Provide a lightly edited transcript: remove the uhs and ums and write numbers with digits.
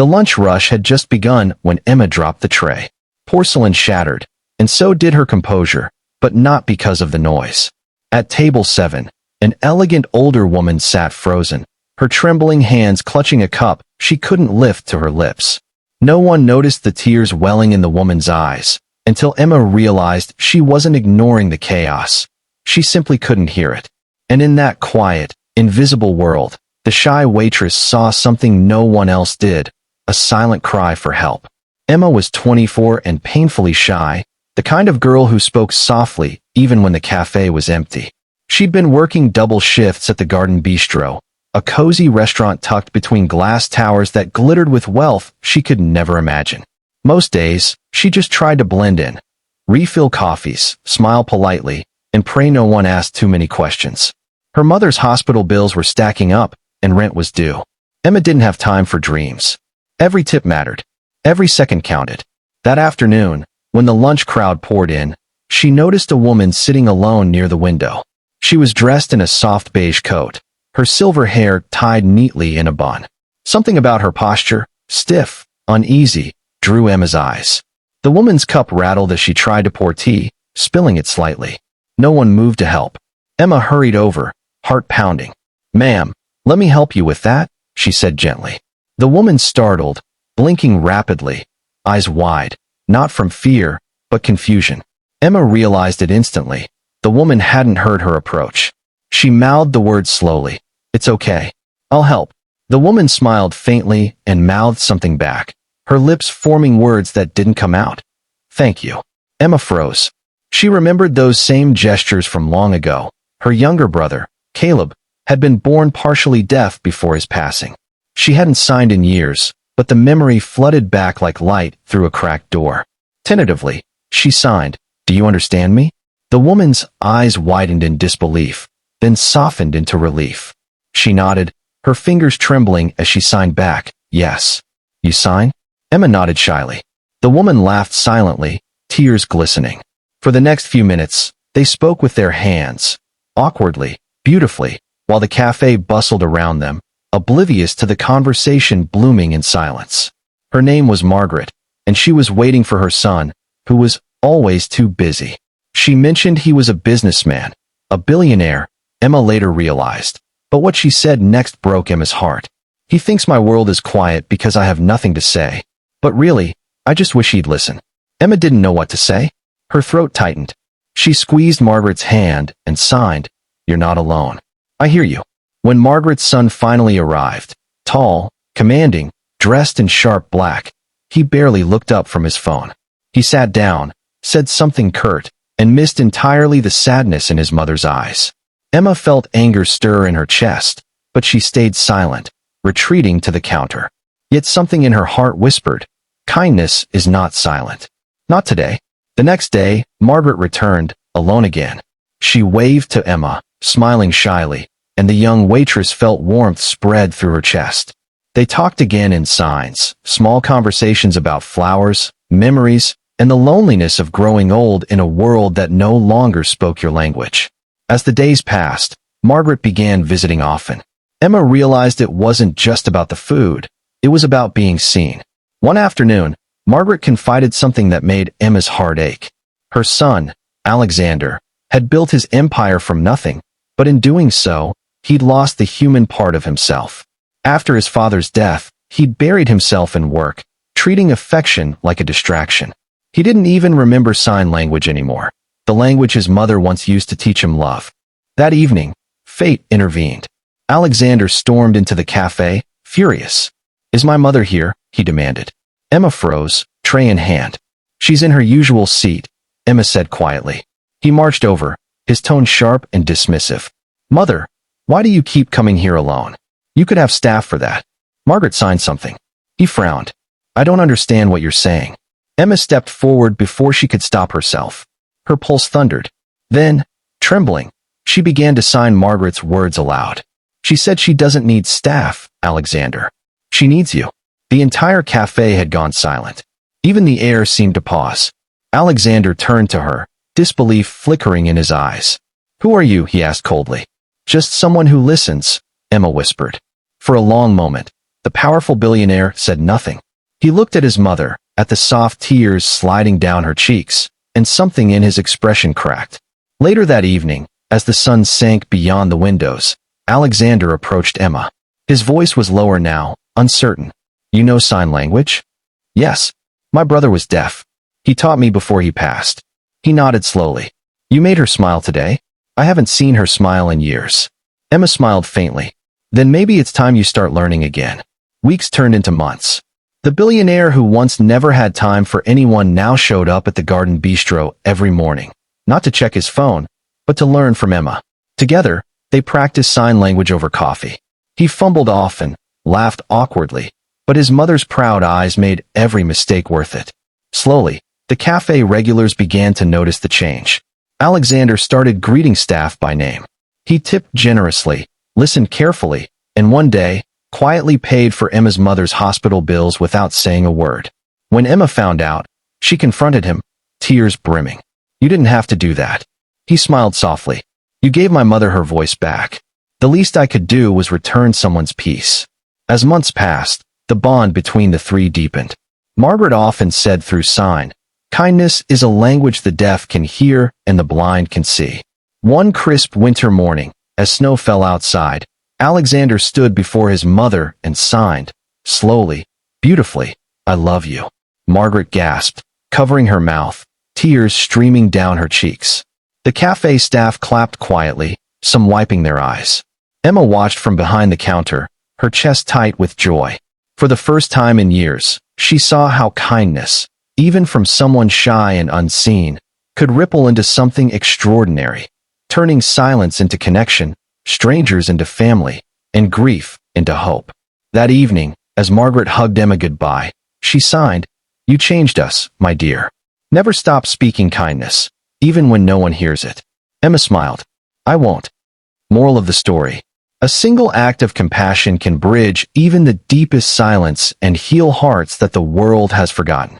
The lunch rush had just begun when Emma dropped the tray. Porcelain shattered, and so did her composure, but not because of the noise. At table 7, an elegant older woman sat frozen, her trembling hands clutching a cup she couldn't lift to her lips. No one noticed the tears welling in the woman's eyes, until Emma realized she wasn't ignoring the chaos. She simply couldn't hear it. And in that quiet, invisible world, the shy waitress saw something no one else did, a silent cry for help. Emma was 24 and painfully shy, the kind of girl who spoke softly even when the cafe was empty. She'd been working double shifts at the Garden Bistro, a cozy restaurant tucked between glass towers that glittered with wealth she could never imagine. Most days, she just tried to blend in, refill coffees, smile politely, and pray no one asked too many questions. Her mother's hospital bills were stacking up, and rent was due. Emma didn't have time for dreams. Every tip mattered. Every second counted. That afternoon, when the lunch crowd poured in, she noticed a woman sitting alone near the window. She was dressed in a soft beige coat, her silver hair tied neatly in a bun. Something about her posture, stiff, uneasy, drew Emma's eyes. The woman's cup rattled as she tried to pour tea, spilling it slightly. No one moved to help. Emma hurried over, heart pounding. "Ma'am, let me help you with that," she said gently. The woman startled, blinking rapidly, eyes wide, not from fear, but confusion. Emma realized it instantly. The woman hadn't heard her approach. She mouthed the words slowly. "It's okay. I'll help." The woman smiled faintly and mouthed something back, her lips forming words that didn't come out. "Thank you." Emma froze. She remembered those same gestures from long ago. Her younger brother, Caleb, had been born partially deaf before his passing. She hadn't signed in years, but the memory flooded back like light through a cracked door. Tentatively, she signed, "Do you understand me?" The woman's eyes widened in disbelief, then softened into relief. She nodded, her fingers trembling as she signed back, "Yes." "You sign?" Emma nodded shyly. The woman laughed silently, tears glistening. For the next few minutes, they spoke with their hands, awkwardly, beautifully, while the cafe bustled around them, oblivious to the conversation blooming in silence. Her name was Margaret, and she was waiting for her son, who was always too busy. She mentioned he was a businessman, a billionaire, Emma later realized, but what she said next broke Emma's heart. "He thinks my world is quiet because I have nothing to say. But really, I just wish he'd listen." Emma didn't know what to say. Her throat tightened. She squeezed Margaret's hand and signed, "You're not alone. I hear you." When Margaret's son finally arrived, tall, commanding, dressed in sharp black, he barely looked up from his phone. He sat down, said something curt, and missed entirely the sadness in his mother's eyes. Emma felt anger stir in her chest, but she stayed silent, retreating to the counter. Yet something in her heart whispered, kindness is not silent. Not today. The next day, Margaret returned, alone again. She waved to Emma, smiling shyly, and the young waitress felt warmth spread through her chest. They talked again in signs, small conversations about flowers, memories, and the loneliness of growing old in a world that no longer spoke your language. As the days passed, Margaret began visiting often. Emma realized it wasn't just about the food, it was about being seen. One afternoon, Margaret confided something that made Emma's heart ache. Her son, Alexander, had built his empire from nothing, but in doing so, he'd lost the human part of himself. After his father's death, he'd buried himself in work, treating affection like a distraction. He didn't even remember sign language anymore, the language his mother once used to teach him love. That evening, fate intervened. Alexander stormed into the cafe, furious. "Is my mother here?" he demanded. Emma froze, tray in hand. "She's in her usual seat," Emma said quietly. He marched over, his tone sharp and dismissive. "Mother, why do you keep coming here alone? You could have staff for that." Margaret signed something. He frowned. "I don't understand what you're saying." Emma stepped forward before she could stop herself. Her pulse thundered. Then, trembling, she began to sign Margaret's words aloud. "She said she doesn't need staff, Alexander. She needs you." The entire cafe had gone silent. Even the air seemed to pause. Alexander turned to her, disbelief flickering in his eyes. "Who are you?" he asked coldly. "Just someone who listens," Emma whispered. For a long moment, The powerful billionaire said nothing. He looked at his mother, at the soft tears sliding down her cheeks, and something in his expression cracked. Later that evening, as the sun sank beyond the windows, Alexander approached Emma. His voice was lower now, uncertain. "You know sign language?" "Yes. My brother was deaf. He taught me before he passed." He nodded slowly. "You made her smile today?" "I haven't seen her smile in years." Emma smiled faintly. "Then maybe it's time you start learning again." Weeks turned into months. The billionaire who once never had time for anyone now showed up at the Garden Bistro every morning, not to check his phone, but to learn from Emma. Together, they practiced sign language over coffee. He fumbled often, laughed awkwardly, but his mother's proud eyes made every mistake worth it. Slowly, the cafe regulars began to notice the change. Alexander started greeting staff by name. He tipped generously, listened carefully, and one day, quietly paid for Emma's mother's hospital bills without saying a word. When Emma found out, she confronted him, tears brimming. "You didn't have to do that." He smiled softly. "You gave my mother her voice back. The least I could do was return someone's peace." As months passed, the bond between the three deepened. Margaret often said through sign, "Kindness is a language the deaf can hear and the blind can see." One crisp winter morning, as snow fell outside, Alexander stood before his mother and signed, slowly, beautifully, "I love you." Margaret gasped, covering her mouth, tears streaming down her cheeks. The cafe staff clapped quietly, some wiping their eyes. Emma watched from behind the counter, her chest tight with joy. For the first time in years, she saw how kindness, even from someone shy and unseen, could ripple into something extraordinary, turning silence into connection, strangers into family, and grief into hope. That evening, as Margaret hugged Emma goodbye, she signed, "You changed us, my dear. Never stop speaking kindness, even when no one hears it." Emma smiled. "I won't." Moral of the story: a single act of compassion can bridge even the deepest silence and heal hearts that the world has forgotten.